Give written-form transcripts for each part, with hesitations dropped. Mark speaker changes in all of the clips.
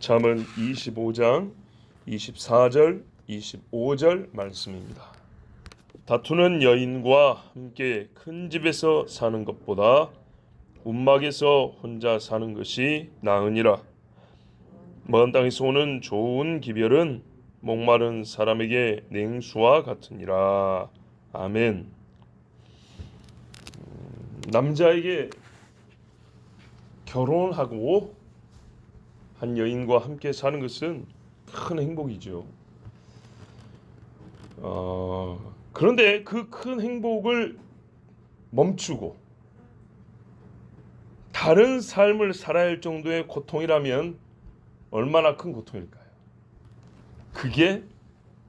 Speaker 1: 잠언 25장 24절 25절 말씀입니다. 다투는 여인과 함께 큰 집에서 사는 것보다 움막에서 혼자 사는 것이 나으니라. 먼 땅에서 오는 좋은 기별은 목마른 사람에게 냉수와 같으니라. 아멘. 남자에게 결혼하고 한 여인과 함께 사는 것은 큰 행복이죠. 그런데 그 큰 행복을 멈추고 다른 삶을 살아야 할 정도의 고통이라면 얼마나 큰 고통일까요? 그게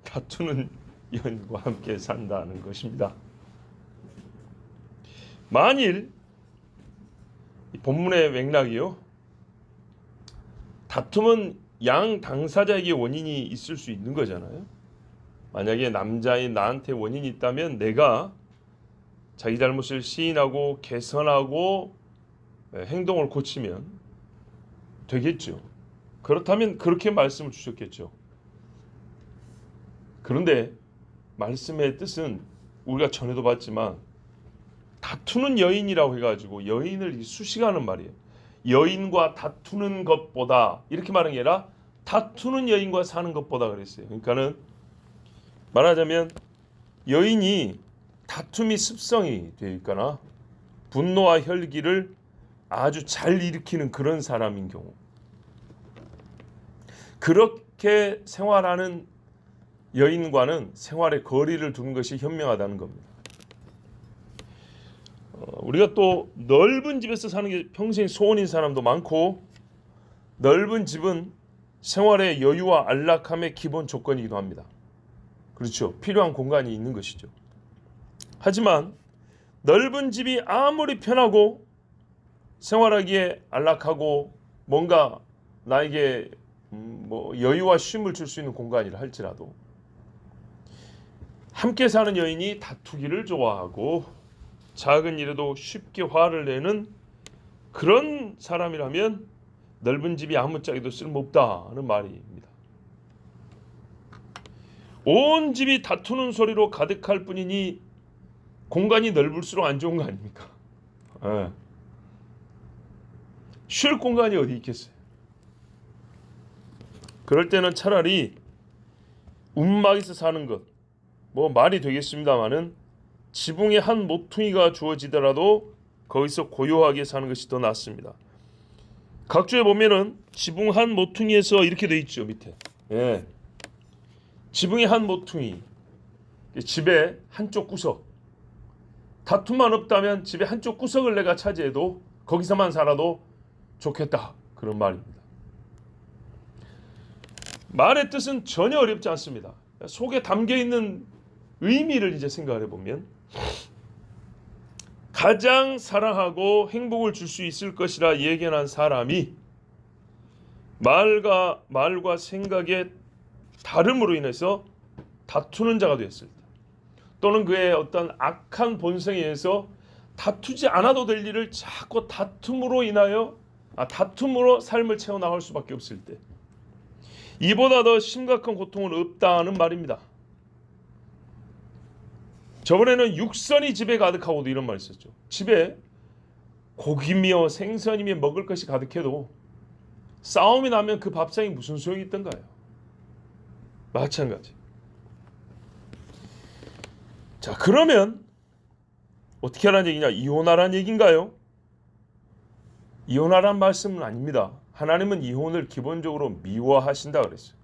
Speaker 1: 다투는 여인과 함께 산다는 것입니다. 만일 이 본문의 맥락이요, 다툼은 양 당사자에게 원인이 있을 수 있는 거잖아요. 만약에 남자인 나한테 원인이 있다면 내가 자기 잘못을 시인하고 개선하고 행동을 고치면 되겠죠. 그렇다면 그렇게 말씀을 주셨겠죠. 그런데 말씀의 뜻은 우리가 전에도 봤지만 다투는 여인이라고 해가지고 여인을 수식하는 말이에요. 여인과 다투는 것보다, 이렇게 말한 게 아니라 다투는 여인과 사는 것보다 그랬어요. 그러니까는 말하자면 여인이 다툼이 습성이 되니까나 분노와 혈기를 아주 잘 일으키는 그런 사람인 경우, 그렇게 생활하는 여인과는 생활의 거리를 두는 것이 현명하다는 겁니다. 우리가 또 넓은 집에서 사는 게 평생 소원인 사람도 많고, 넓은 집은 생활의 여유와 안락함의 기본 조건이기도 합니다. 그렇죠. 필요한 공간이 있는 것이죠. 하지만 넓은 집이 아무리 편하고 생활하기에 안락하고 뭔가 나에게 여유와 쉼을 줄 수 있는 공간이라 할지라도 함께 사는 여인이 다투기를 좋아하고 작은 일에도 쉽게 화를 내는 그런 사람이라면 넓은 집이 아무짝에도 쓸모없다는 말입니다. 온 집이 다투는 소리로 가득할 뿐이니 공간이 넓을수록 안 좋은 거 아닙니까? 쉴 공간이 어디 있겠어요? 그럴 때는 차라리 움막에서 사는 것, 말이 되겠습니다마는 지붕에 한 모퉁이가 주어지더라도 거기서 고요하게 사는 것이 더 낫습니다. 각주에 보면은 지붕 한 모퉁이에서 이렇게 돼 있죠, 밑에. 지붕의 한 모퉁이, 집의 한쪽 구석. 다툼만 없다면 집의 한쪽 구석을 내가 차지해도 거기서만 살아도 좋겠다, 그런 말입니다. 말의 뜻은 전혀 어렵지 않습니다. 속에 담겨 있는 의미를 이제 생각을 해보면, 가장 사랑하고 행복을 줄 수 있을 것이라 예견한 사람이 말과 생각의 다름으로 인해서 다투는 자가 되었을 때, 또는 그의 어떤 악한 본성에 의해서 다투지 않아도 될 일을 자꾸 다툼으로 삶을 채워나갈 수밖에 없을 때, 이보다 더 심각한 고통은 없다는 말입니다. 저번에는 육선이 집에 가득하고도 이런 말 있었죠. 집에 고기며 생선이며 먹을 것이 가득해도 싸움이 나면 그 밥상이 무슨 소용이 있던가요? 마찬가지. 자, 그러면 어떻게 하라는 얘기냐? 이혼하라는 얘기인가요? 이혼하라는 말씀은 아닙니다. 하나님은 이혼을 기본적으로 미워하신다 그랬어요.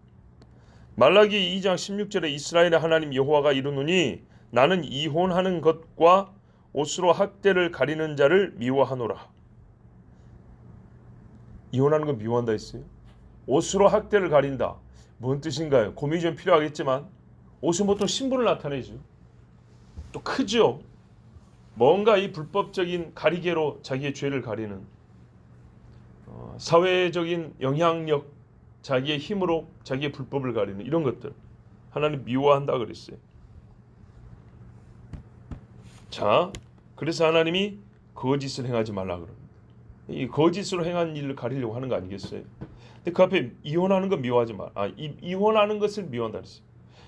Speaker 1: 말라기 2장 16절에 이스라엘의 하나님 여호와가 이르노니 나는 이혼하는 것과 옷으로 학대를 가리는 자를 미워하노라. 이혼하는 건 미워한다 했어요. 옷으로 학대를 가린다. 뭔 뜻인가요? 고민이 좀 필요하겠지만 옷은 보통 신분을 나타내죠. 또 크죠. 뭔가 이 불법적인 가리개로 자기의 죄를 가리는, 사회적인 영향력, 자기의 힘으로 자기의 불법을 가리는 이런 것들, 하나님 미워한다 그랬어요. 자, 그래서 하나님이 거짓을 행하지 말라 그럽니다. 이 거짓으로 행한 일을 가리려고 하는 거 아니겠어요? 근데 그 앞에 이혼하는 거 미워하지 마. 이혼하는 것을 미워한다 그랬어요.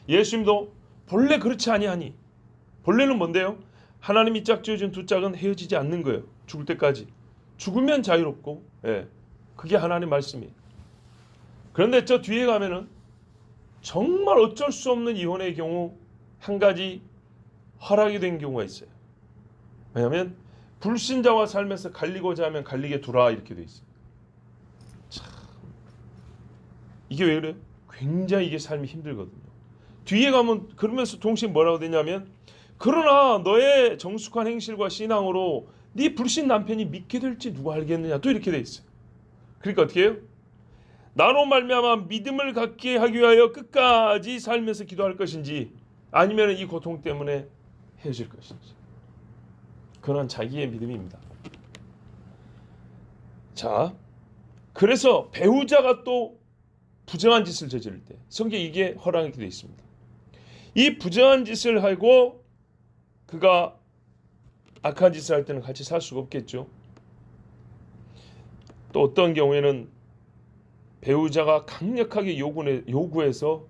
Speaker 1: 예수님도 본래 그렇지 아니하니. 본래는 뭔데요? 하나님이 짝지어준 두 짝은 헤어지지 않는 거예요. 죽을 때까지. 죽으면 자유롭고, 예, 그게 하나님 말씀이에요. 그런데 저 뒤에 가면은 정말 어쩔 수 없는 이혼의 경우 한 가지 허락이 된 경우가 있어요. 왜냐하면 불신자와 살면서 갈리고자 하면 갈리게 두라 이렇게 돼 있어요. 참, 이게 왜 그래요? 굉장히 이게 삶이 힘들거든요. 뒤에 가면 그러면서 동시에 뭐라고 되냐면 그러나 너의 정숙한 행실과 신앙으로 네 불신 남편이 믿게 될지 누가 알겠느냐 또 이렇게 돼 있어요. 그러니까 어떻게 해요? 나로 말미암아 믿음을 갖게 하기 위하여 끝까지 살면서 기도할 것인지 아니면 이 고통 때문에 헤어질 것인지. 그건 자기의 믿음입니다. 자, 그래서 배우자가 또 부정한 짓을 저지를 때 성경에 이게 허락하게 되어 있습니다. 이 부정한 짓을 하고 그가 악한 짓을 할 때는 같이 살 수가 없겠죠. 또 어떤 경우에는 배우자가 강력하게 요구해서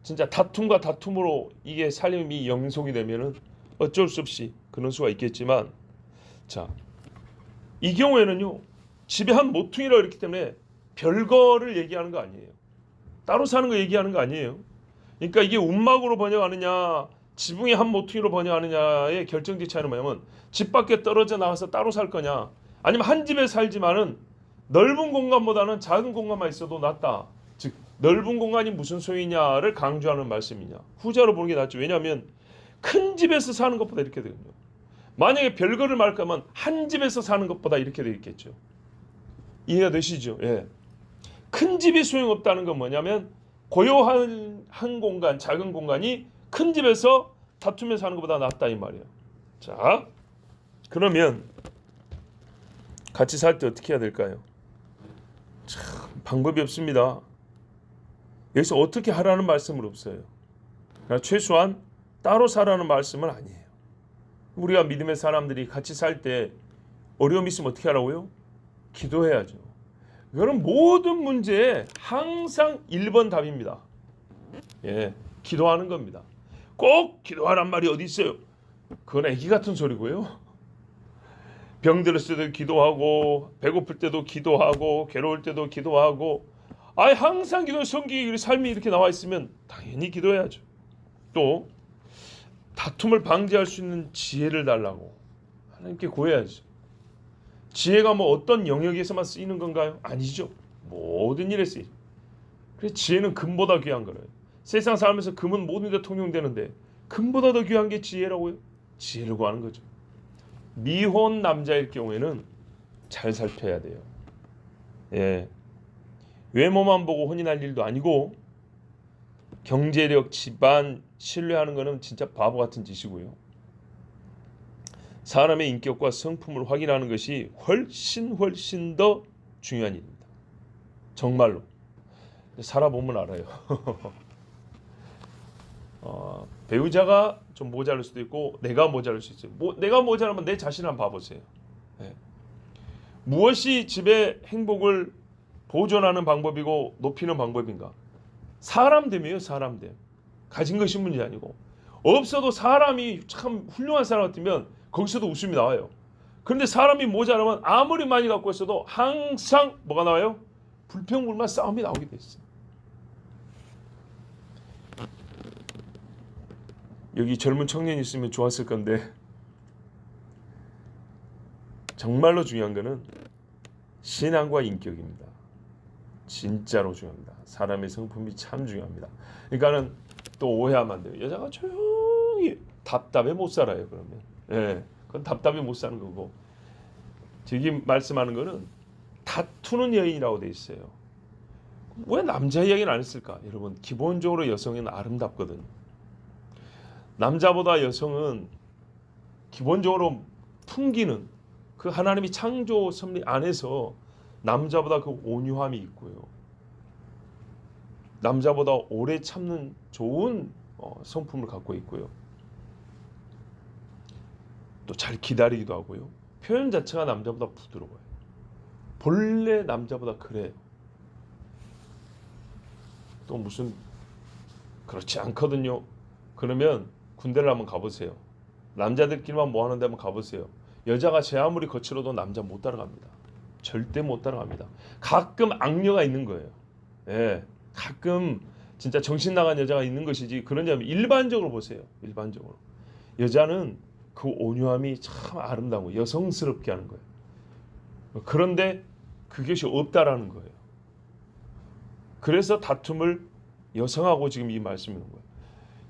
Speaker 1: 진짜 다툼과 다툼으로 이게 삶이 영속이 되면은 어쩔 수 없이 그런 수가 있겠지만, 자, 이 경우에는요 집에 한 모퉁이라 그렇기 때문에 별거를 얘기하는 거 아니에요. 따로 사는 거 얘기하는 거 아니에요. 그러니까 이게 움막으로 번역하느냐 지붕의 한 모퉁이로 번역하느냐의 결정적 차이는 뭐냐면 집 밖에 떨어져 나가서 따로 살 거냐 아니면 한 집에 살지만은 넓은 공간보다는 작은 공간만 있어도 낫다. 즉 넓은 공간이 무슨 소리냐를 강조하는 말씀이냐. 후자로 보는 게 낫죠. 왜냐하면 큰 집에서 사는 것보다 이렇게 되거든요. 만약에 별거를 말할 거면 한 집에서 사는 것보다 이렇게 되겠죠. 이해가 되시죠? 예. 큰 집이 소용없다는 건 뭐냐면 고요한 한 공간, 작은 공간이 큰 집에서 다투면서 사는 것보다 낫다 이 말이에요. 자, 그러면 같이 살 때 어떻게 해야 될까요? 참 방법이 없습니다. 여기서 어떻게 하라는 말씀은 없어요. 그러니까 최소한 따로 살라는 말씀은 아니에요. 우리가 믿음의 사람들이 같이 살 때 어려움이 있으면 어떻게 하라고요? 기도해야죠. 이거는 모든 문제에 항상 1번 답입니다. 예, 기도하는 겁니다. 꼭 기도하란 말이 어디 있어요? 그건 애기 같은 소리고요. 병들었을 때도 기도하고 배고플 때도 기도하고 괴로울 때도 기도하고 항상 기도. 성경에 삶이 이렇게 나와 있으면 당연히 기도해야죠. 또 다툼을 방지할 수 있는 지혜를 달라고 하나님께 구해야죠. 지혜가 뭐 어떤 영역에서만 쓰이는 건가요? 아니죠. 모든 일에 쓰이죠. 그래서 지혜는 금보다 귀한 거예요. 세상 살면서 금은 모든 데 통용되는데 금보다 더 귀한 게 지혜라고요? 지혜를 구하는 거죠. 미혼 남자일 경우에는 잘 살펴야 돼요. 예, 외모만 보고 혼인할 일도 아니고 경제력, 집안 신뢰하는 거는 진짜 바보 같은 짓이고요. 사람의 인격과 성품을 확인하는 것이 훨씬 더 중요한 일입니다. 정말로 살아보면 알아요. 배우자가 좀 모자랄 수도 있고 내가 모자랄 수 있어요. 내가 모자라면 내 자신 한번 봐보세요. 네. 무엇이 집의 행복을 보존하는 방법이고 높이는 방법인가? 사람됨이에요. 사람됨. 가진 것이 문제 아니고 없어도 사람이 참 훌륭한 사람 같으면 거기서도 웃음이 나와요. 그런데 사람이 모자라면 아무리 많이 갖고 있어도 항상 뭐가 나와요? 불평불만 싸움이 나오게 돼 있어요. 여기 젊은 청년이 있으면 좋았을 건데 정말로 중요한 거는 신앙과 인격입니다. 진짜로 중요합니다. 사람의 성품이 참 중요합니다. 그러니까는 또 오해하면 안 돼요. 여자가 조용히 답답해 못 살아요. 그러면 예, 그건 답답해 못 사는 거고 저기 말씀하는 거는 다투는 여인이라고 돼 있어요. 왜 남자 이야기는 안 했을까? 여러분 기본적으로 여성은 아름답거든. 남자보다 여성은 기본적으로 풍기는 그 하나님이 창조 섭리 안에서 남자보다 그 온유함이 있고요. 남자보다 오래 참는 좋은 성품을 갖고 있고요. 또 잘 기다리기도 하고요. 표현 자체가 남자보다 부드러워요. 본래 남자보다 그래요. 또 무슨 그렇지 않거든요. 그러면 군대를 한번 가보세요. 남자들끼리만 뭐 하는데 한번 가보세요. 여자가 제 아무리 거칠어도 남자 못 따라갑니다. 절대 못 따라갑니다. 가끔 악녀가 있는 거예요. 예, 가끔 진짜 정신 나간 여자가 있는 것이지. 그러냐면 일반적으로 보세요. 일반적으로 여자는 그 온유함이 참 아름다워 여성스럽게 하는 거예요. 그런데 그것이 없다라는 거예요. 그래서 다툼을 여성하고 지금 이 말씀이는 거예요.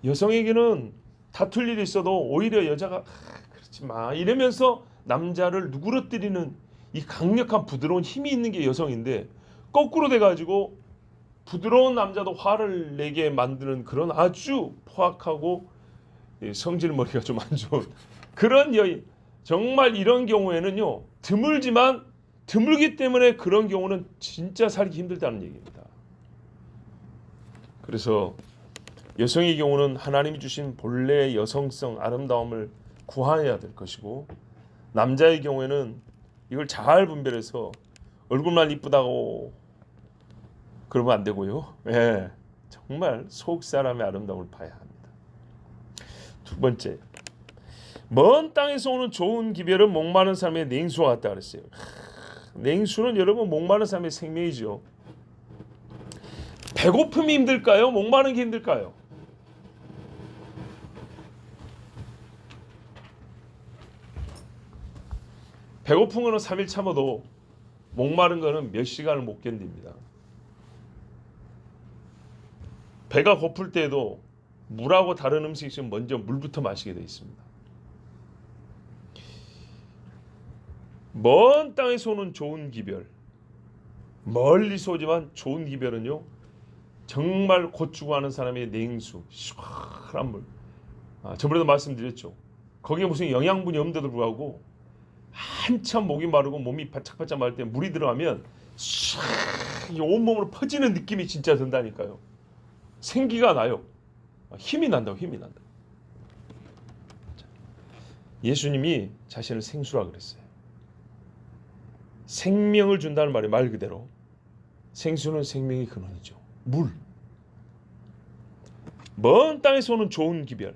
Speaker 1: 여성에게는 다툴 일이 있어도 오히려 여자가 그렇지 마 이러면서 남자를 누그러뜨리는 이 강력한 부드러운 힘이 있는 게 여성인데, 거꾸로 돼가지고 부드러운 남자도 화를 내게 만드는 그런 아주 포악하고 성질머리가 좀 안 좋은 그런 여인, 정말 이런 경우에는요 드물지만 드물기 때문에 그런 경우는 진짜 살기 힘들다는 얘기입니다. 그래서 여성의 경우는 하나님이 주신 본래의 여성성 아름다움을 구해야 될 것이고, 남자의 경우에는 이걸 잘 분별해서 얼굴만 이쁘다고 그러면 안 되고요. 예, 정말 속 사람의 아름다움을 봐야 합니다. 두 번째, 먼 땅에서 오는 좋은 기별은 목마른 사람의 냉수와 같다 그랬어요. 냉수는 여러분 목마른 사람의 생명이죠. 배고픔이 힘들까요? 목마른 게 힘들까요? 배고픈 거는 3일 참아도 목마른 거는 몇 시간을 못 견딥니다. 배가 고플 때에도 물하고 다른 음식 있으면 먼저 물부터 마시게 되어 있습니다. 먼 땅에서 오는 좋은 기별, 멀리서 오지만 좋은 기별은요 정말 곧 죽어가는 사람의 냉수, 시원한 물. 저번에도 말씀드렸죠. 거기에 무슨 영양분이 없는데도 불구하고 한참 목이 마르고 몸이 바짝바짝 마를 때 물이 들어가면 온몸으로 퍼지는 느낌이 진짜 든다니까요. 생기가 나요. 힘이 난다고. 힘이 난다. 예수님이 자신을 생수라 그랬어요. 생명을 준다는 말이 말 그대로 생수는 생명의 근원이죠. 물. 먼 땅에서 오는 좋은 기별,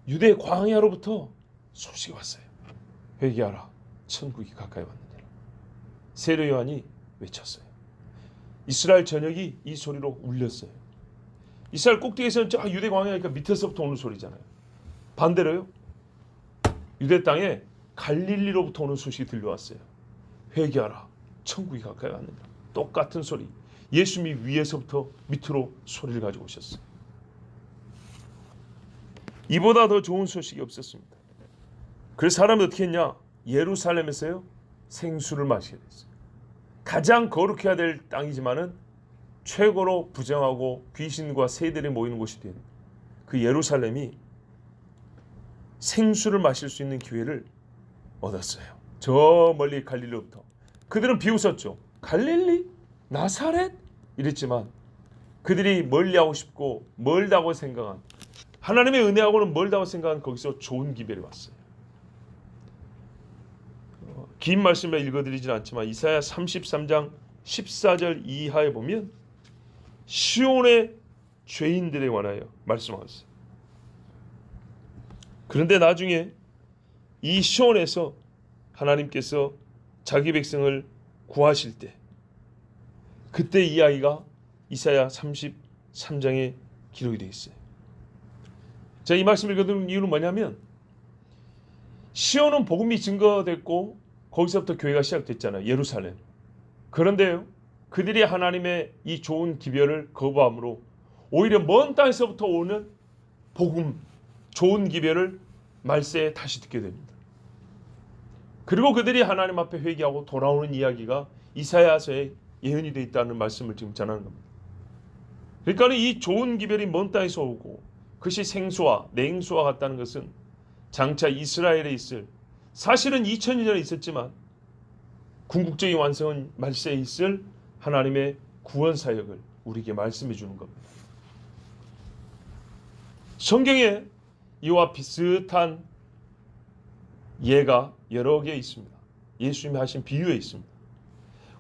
Speaker 1: 유대 광야로부터 소식이 왔어요. 회개하라, 천국이 가까이 왔느니라. 세례 요한이 외쳤어요. 이스라엘 전역이 이 소리로 울렸어요. 이스라엘 꼭대기에서는 저 유대 광야니까 밑에서부터 오는 소리잖아요. 반대로요, 유대 땅에 갈릴리로부터 오는 소식이 들려왔어요. 회개하라, 천국이 가까이 왔느니라. 똑같은 소리. 예수님이 위에서부터 밑으로 소리를 가지고 오셨어요. 이보다 더 좋은 소식이 없었습니다. 그래서 사람이 어떻게 했냐? 예루살렘에서요 생수를 마시게 됐어요. 가장 거룩해야 될 땅이지만은 최고로 부정하고 귀신과 새들이 모이는 곳이 된 그 예루살렘이 생수를 마실 수 있는 기회를 얻었어요. 저 멀리 갈릴리로부터. 그들은 비웃었죠. 갈릴리? 나사렛? 이랬지만 그들이 멀리하고 싶고 멀다고 생각한, 하나님의 은혜하고는 멀다고 생각한 거기서 좋은 기별이 왔어요. 긴 말씀을 읽어드리진 않지만 이사야 33장 14절 이하에 보면 시온의 죄인들에 관하여 말씀하셨어요. 그런데 나중에 이 시온에서 하나님께서 자기 백성을 구하실 때, 그때 이 아이가 이사야 33장에 기록이 되어 있어요. 제가 이 말씀을 읽어드린 이유는 뭐냐면, 시온은 복음이 증거됐고 거기서부터 교회가 시작됐잖아요. 예루살렘. 그런데요, 그들이 하나님의 이 좋은 기별을 거부함으로 오히려 먼 땅에서부터 오는 복음, 좋은 기별을 말세에 다시 듣게 됩니다. 그리고 그들이 하나님 앞에 회개하고 돌아오는 이야기가 이사야서에 예언이 되어 있다는 말씀을 지금 전하는 겁니다. 그러니까 이 좋은 기별이 먼 땅에서 오고 그것이 생수와 냉수와 같다는 것은 장차 이스라엘에 있을, 사실은 2000년 전에 있었지만 궁극적인 완성은 말세에 있을 하나님의 구원 사역을 우리에게 말씀해 주는 겁니다. 성경에 이와 비슷한 예가 여러 개 있습니다. 예수님이 하신 비유에 있습니다.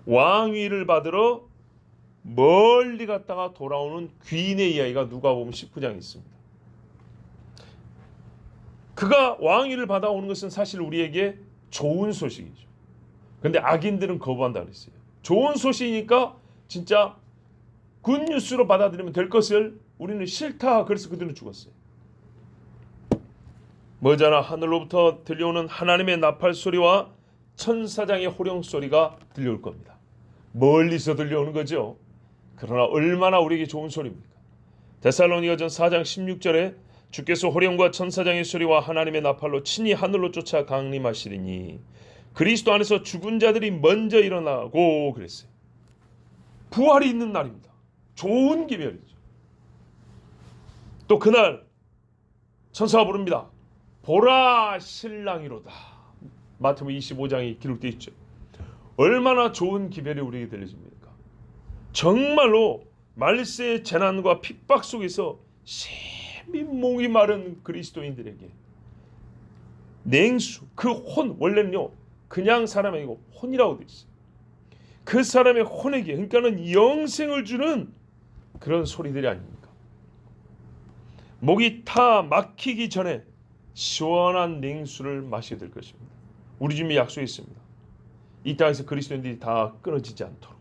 Speaker 1: 왕위를 받으러 멀리 갔다가 돌아오는 귀인의 이야기가 누가복음 19장에 있습니다. 그가 왕위를 받아오는 것은 사실 우리에게 좋은 소식이죠. 그런데 악인들은 거부한다 그랬어요. 좋은 소식이니까 진짜 굿뉴스로 받아들이면 될 것을 우리는 싫다. 그래서 그들은 죽었어요. 머지않아 하늘로부터 들려오는 하나님의 나팔 소리와 천사장의 호령 소리가 들려올 겁니다. 멀리서 들려오는 거죠. 그러나 얼마나 우리에게 좋은 소리입니까? 데살로니가전 4장 16절에 주께서 호령과 천사장의 소리와 하나님의 나팔로 친히 하늘로 쫓아 강림하시리니 그리스도 안에서 죽은 자들이 먼저 일어나고 그랬어요. 부활이 있는 날입니다. 좋은 기별이죠. 또 그날 천사가 부릅니다. 보라 신랑이로다. 마태복음 25장에 기록되어 있죠. 얼마나 좋은 기별이 우리에게 들려집니까? 정말로 말세의 재난과 핍박 속에서 심히 목이 마른 그리스도인들에게 냉수, 그 혼, 원래는요 그냥 사람이 아니고 혼이라고 되어 있어요. 그 사람의 혼에게, 그러니까는 영생을 주는 그런 소리들이 아닙니까? 목이 타 막히기 전에 시원한 냉수를 마시게 될 것입니다. 우리 주님이 약속했습니다. 이 땅에서 그리스도인들이 다 끊어지지 않도록,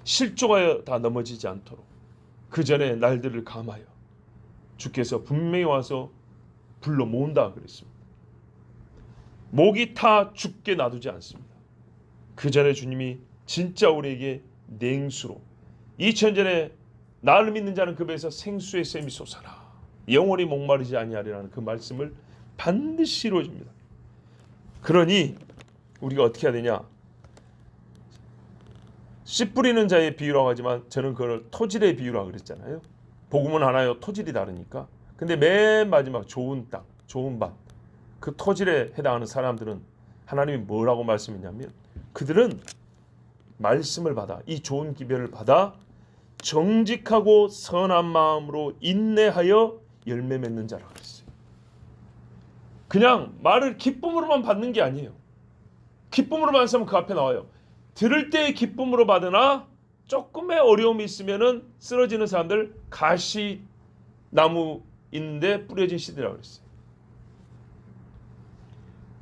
Speaker 1: 실족하여 다 넘어지지 않도록 그 전에 날들을 감하여 주께서 분명히 와서 불러 모은다 그랬습니다. 목이 타 죽게 놔두지 않습니다. 그 전에 주님이 진짜 우리에게 냉수로 2000전에 나를 믿는 자는 그 배에서 생수의 샘이 솟아나 영원히 목마르지 아니하리라는 그 말씀을 반드시 이루어집니다. 그러니 우리가 어떻게 해야 되냐? 씨 뿌리는 자의 비유라고 하지만 저는 그걸 토질의 비유라고 그랬잖아요. 복음은 하나요, 토질이 다르니까. 근데 맨 마지막 좋은 땅, 좋은 밭, 그 토질에 해당하는 사람들은 하나님이 뭐라고 말씀했냐면 그들은 말씀을 받아, 이 좋은 기별을 받아 정직하고 선한 마음으로 인내하여 열매 맺는 자라고 그랬어요. 그냥 말을 기쁨으로만 받는 게 아니에요. 기쁨으로 받는 사람은 그 앞에 나와요. 들을 때의 기쁨으로 받으나 조금의 어려움이 있으면은 쓰러지는 사람들 가시 나무 있는데 뿌려진 씨들이라고 그랬어요.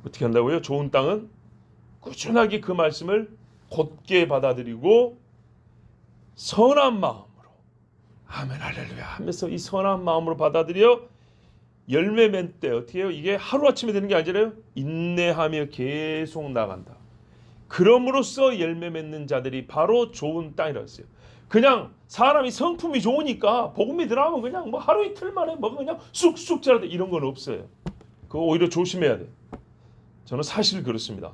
Speaker 1: 어떻게 한다고요? 좋은 땅은 꾸준하게 그 말씀을 곧게 받아들이고 선한 마음으로 아멘 할렐루야 하면서 이 선한 마음으로 받아들여 열매 맺을 때 어떻게 해요? 이게 하루아침에 되는 게 아니잖아요. 인내하며 계속 나간다. 그럼으로써 열매 맺는 자들이 바로 좋은 땅이라고 했어요. 그냥 사람이 성품이 좋으니까 복음이 들어가면 그냥 뭐 하루 이틀 만에 뭐 그냥 쑥쑥 자라다 이런 건 없어요. 그거 오히려 조심해야 돼. 저는 사실 그렇습니다.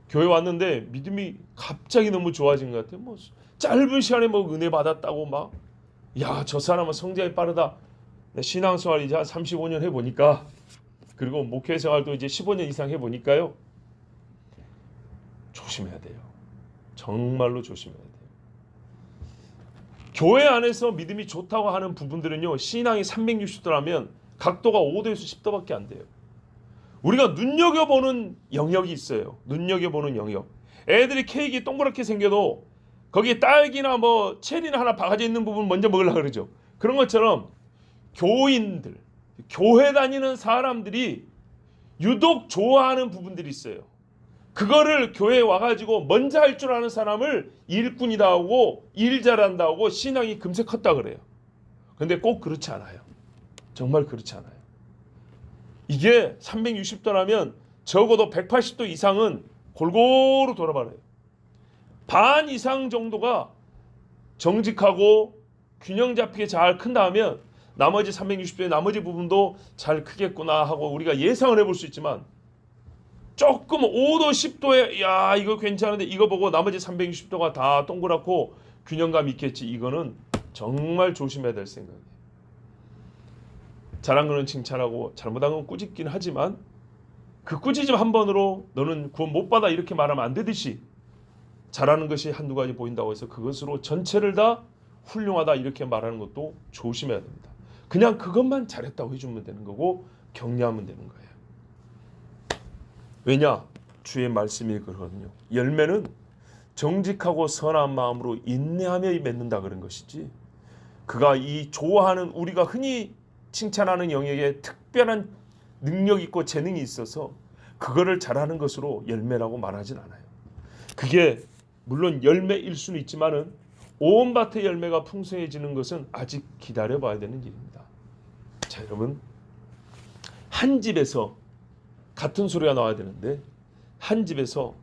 Speaker 1: 교회 왔는데 믿음이 갑자기 너무 좋아진 것 같아요. 뭐 짧은 시간에 뭐 은혜 받았다고 막 야, 저 사람은 성장이 빠르다. 신앙생활 이제 한 35년 해보니까 그리고 목회 생활도 이제 15년 이상 해보니까요. 조심해야 돼요. 정말로 조심해야 돼요. 교회 안에서 믿음이 좋다고 하는 부분들은요. 신앙이 360도라면 각도가 5도에서 10도밖에 안 돼요. 우리가 눈여겨보는 영역이 있어요. 눈여겨보는 영역. 애들이 케이크 동그랗게 생겨도 거기에 딸기나 뭐 체리나 하나 박아져 있는 부분 먼저 먹으려고 그러죠. 그런 것처럼 교인들, 교회 다니는 사람들이 유독 좋아하는 부분들이 있어요. 그거를 교회에 와가지고 먼저 할 줄 아는 사람을 일꾼이다 하고 일 잘한다 하고 신앙이 금세 컸다 그래요. 근데 꼭 그렇지 않아요. 정말 그렇지 않아요. 이게 360도라면 적어도 180도 이상은 골고루 돌아봐요. 반 이상 정도가 정직하고 균형 잡히게 잘 큰다면 나머지 360도의 나머지 부분도 잘 크겠구나 하고 우리가 예상을 해볼 수 있지만 조금 5도 10도에 야 이거 괜찮은데 이거 보고 나머지 360도가 다 동그랗고 균형감 있겠지. 이거는 정말 조심해야 될 생각이에요. 잘한 거는 칭찬하고 잘못한 건 꾸짖긴 하지만 그 꾸짖음 한 번으로 너는 구원 못 받아 이렇게 말하면 안 되듯이 잘하는 것이 한두 가지 보인다고 해서 그것으로 전체를 다 훌륭하다 이렇게 말하는 것도 조심해야 됩니다. 그냥 그것만 잘했다고 해주면 되는 거고 격려하면 되는 거예요. 왜냐? 주의 말씀이 그러거든요. 열매는 정직하고 선한 마음으로 인내하며 맺는다 그런 것이지, 그가 이 좋아하는 우리가 흔히 칭찬하는 영역에 특별한 능력 있고 재능이 있어서 그거를 잘하는 것으로 열매라고 말하진 않아요. 그게 물론 열매일 수는 있지만은 온 밭의 열매가 풍성해지는 것은 아직 기다려봐야 되는 일입니다. 자, 여러분, 한 집에서 같은 소리가 나와야 되는데 한 집에서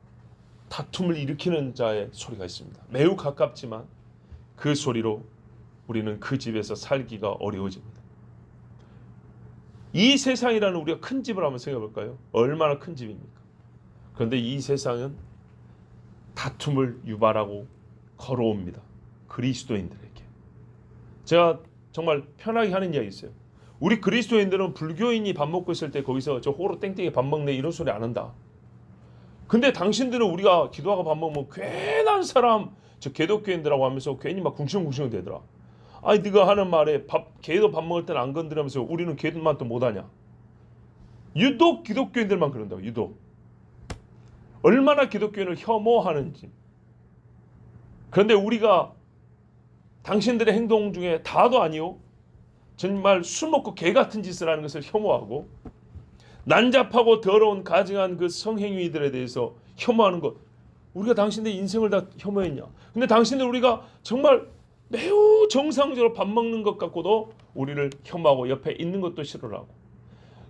Speaker 1: 다툼을 일으키는 자의 소리가 있습니다. 매우 가깝지만 그 소리로 우리는 그 집에서 살기가 어려워집니다. 이 세상이라는 우리가 큰 집을 한번 생각해 볼까요? 얼마나 큰 집입니까? 그런데 이 세상은 다툼을 유발하고 걸어옵니다. 그리스도인들에게. 제가 정말 편하게 하는 이야기 있어요. 우리 그리스도인들은 불교인이 밥 먹고 있을 때 거기서 저 호로 땡땡이 밥 먹네 이런 소리 안 한다. 근데 당신들은 우리가 기도하고 밥 먹으면 괜한 사람, 저 기독교인들하고 하면서 괜히 막 궁시렁궁시렁 되더라. 아니 네가 하는 말에 개도 밥 먹을 때는 안 건드리면서 우리는 개들만 또 못하냐. 유독 기독교인들만 그런다고. 유독 얼마나 기독교인을 혐오하는지. 그런데 우리가 당신들의 행동 중에 다도 아니요, 정말 술 먹고 개 같은 짓을 하는 것을 혐오하고 난잡하고 더러운 가증한 그 성행위들에 대해서 혐오하는 것, 우리가 당신들의 인생을 다 혐오했냐. 근데 당신들 우리가 정말 매우 정상적으로 밥 먹는 것 같고도 우리를 혐오하고 옆에 있는 것도 싫어하고,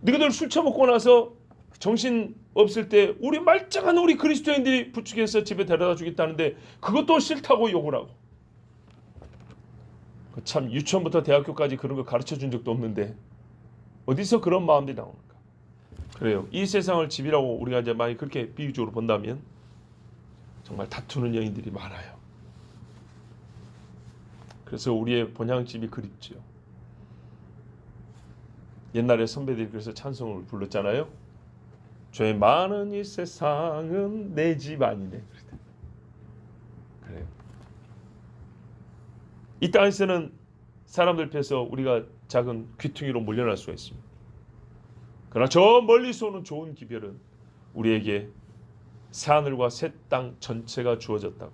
Speaker 1: 너희들 술 처먹고 나서 정신 없을 때 우리 말짱한 우리 그리스도인들이 부축해서 집에 데려다 주겠다는데 그것도 싫다고 욕을 하고, 참 유치원부터 대학교까지 그런 거 가르쳐 준 적도 없는데 어디서 그런 마음들이 나오는가. 그래요. 이 세상을 집이라고 우리가 이제 많이 그렇게 비유적으로 본다면 정말 다투는 여인들이 많아요. 그래서 우리의 본향집이 그립지요. 옛날에 선배들이 그래서 찬송을 불렀잖아요. 죄 많은 이 세상은 내 집 아니네. 그래요. 이 땅에서는 사람들 펴서 우리가 작은 귀퉁이로 몰려날 수가 있습니다. 그러나 저 멀리서 오는 좋은 기별은 우리에게 새하늘과 새 땅 전체가 주어졌다고,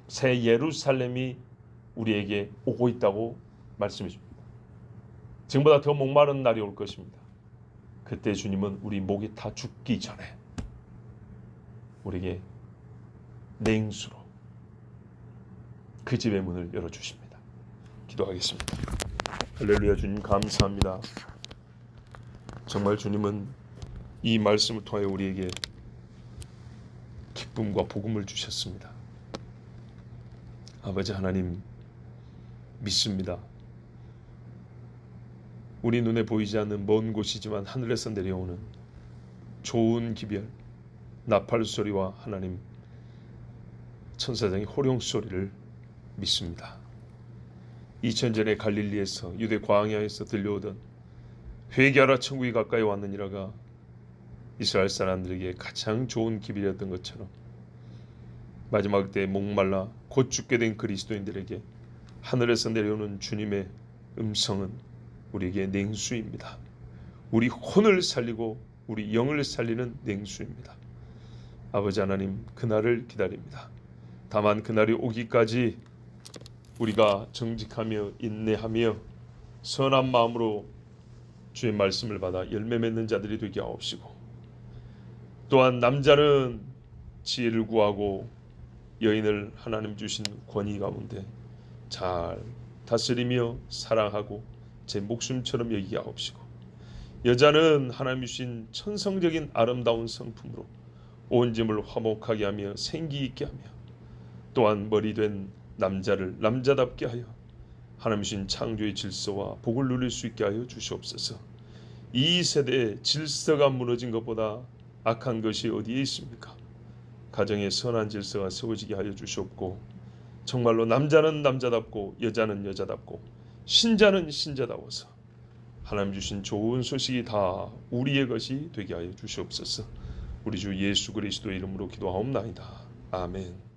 Speaker 1: 새 예루살렘이 우리에게 오고 있다고 말씀해 줍니다. 지금보다 더 목마른 날이 올 것입니다. 그때 주님은 우리 목이 다 죽기 전에 우리에게 냉수로 그 집의 문을 열어주십니다. 기도하겠습니다. 할렐루야. 주님 감사합니다. 정말 주님은 이 말씀을 통하여 우리에게 기쁨과 복음을 주셨습니다. 아버지 하나님, 믿습니다. 우리 눈에 보이지 않는 먼 곳이지만 하늘에서 내려오는 좋은 기별, 나팔 소리와 하나님 천사장의 호령 소리를 믿습니다. 2000년 전에 갈릴리에서 유대 광야에서 들려오던 회개하라 천국이 가까이 왔느니라가 이스라엘 사람들에게 가장 좋은 기별이었던 것처럼 마지막 때 목말라 곧 죽게 된 그리스도인들에게 하늘에서 내려오는 주님의 음성은 우리에게 냉수입니다. 우리 혼을 살리고 우리 영을 살리는 냉수입니다. 아버지 하나님, 그날을 기다립니다. 다만 그날이 오기까지 우리가 정직하며 인내하며 선한 마음으로 주의 말씀을 받아 열매 맺는 자들이 되게 하옵시고, 또한 남자는 지혜를 구하고 여인을 하나님 주신 권위 가운데 잘 다스리며 사랑하고 제 목숨처럼 여기게 하옵시고, 여자는 하나님 주신 천성적인 아름다운 성품으로 온 짐을 화목하게 하며 생기 있게 하며, 또한 머리 된 남자를 남자답게 하여 하나님 주신 창조의 질서와 복을 누릴 수 있게 하여 주시옵소서. 이 세대에 질서가 무너진 것보다 악한 것이 어디에 있습니까? 가정에 선한 질서가 세워지게 하여 주시옵고, 정말로 남자는 남자답고 여자는 여자답고 신자는 신자다워서 하나님 주신 좋은 소식이 다 우리의 것이 되게 하여 주시옵소서. 우리 주 예수 그리스도의 이름으로 기도하옵나이다. 아멘.